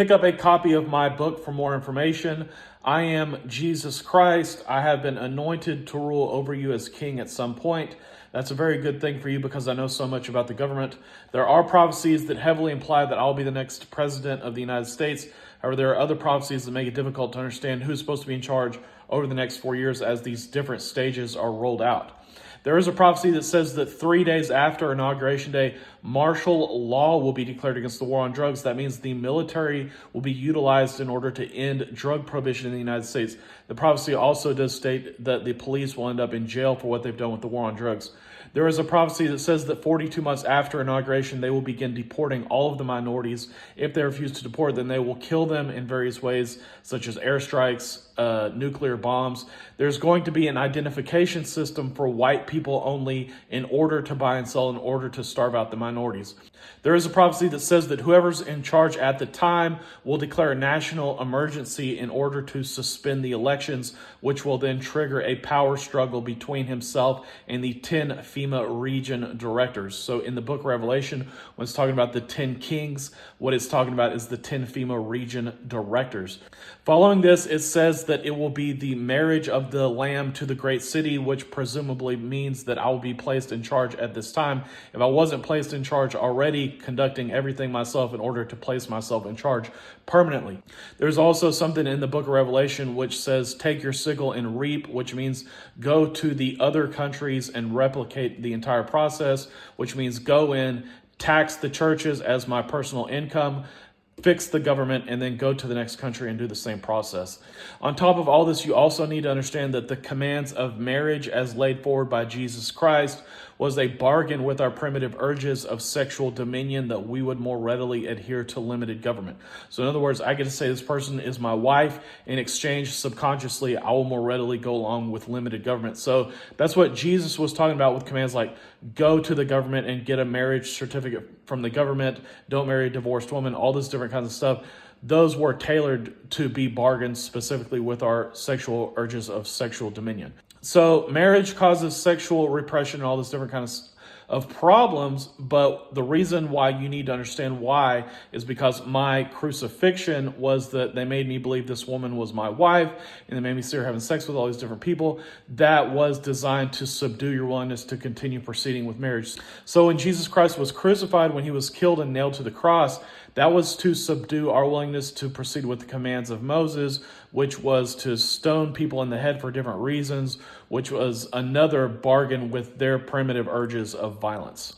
Pick up a copy of my book for more information. I am Jesus Christ. I have been anointed to rule over you as king at some point. That's a very good thing for you because I know so much about the government. There are prophecies that heavily imply that I'll be the next president of the United States. However, there are other prophecies that make it difficult to understand who's supposed to be in charge over the next 4 years as these different stages are rolled out. There is a prophecy that says that 3 days after Inauguration Day, martial law will be declared against the war on drugs. That means the military will be utilized in order to end drug prohibition in the United States. The prophecy also does state that the police will end up in jail for what they've done with the war on drugs. There is a prophecy that says that 42 months after inauguration, they will begin deporting all of the minorities. If they refuse to deport, then they will kill them in various ways, such as airstrikes, nuclear bombs. There's going to be an identification system for white people only in order to buy and sell, in order to starve out the minorities. There is a prophecy that says that whoever's in charge at the time will declare a national emergency in order to suspend the elections, which will then trigger a power struggle between himself and the 10 FEMA region directors. So in the book of Revelation, when it's talking about the 10 kings, what it's talking about is the 10 FEMA region directors. Following this, it says that it will be the marriage of the Lamb to the great city, which presumably means that I will be placed in charge at this time. If I wasn't placed in charge already, conducting everything myself in order to place myself in charge permanently. There's also something in the book of Revelation which says, take your sickle and reap, which means go to the other countries and replicate the entire process, which means go in, tax the churches as my personal income, fix the government, and then go to the next country and do the same process. On top of all this, you also need to understand that the commands of marriage as laid forward by Jesus Christ was a bargain with our primitive urges of sexual dominion that we would more readily adhere to limited government. So in other words, I get to say this person is my wife. In exchange, subconsciously, I will more readily go along with limited government. So that's what Jesus was talking about with commands like go to the government and get a marriage certificate from the government, don't marry a divorced woman, all this different kinds of stuff. Those were tailored to be bargains specifically with our sexual urges of sexual dominion. So marriage causes sexual repression and all this different kinds of problems, but the reason why you need to understand why is because my crucifixion was that they made me believe this woman was my wife, and they made me see her having sex with all these different people. That was designed to subdue your willingness to continue proceeding with marriage. So when Jesus Christ was crucified, when he was killed and nailed to the cross, that was to subdue our willingness to proceed with the commands of Moses, which was to stone people in the head for different reasons, which was another bargain with their primitive urges of violence.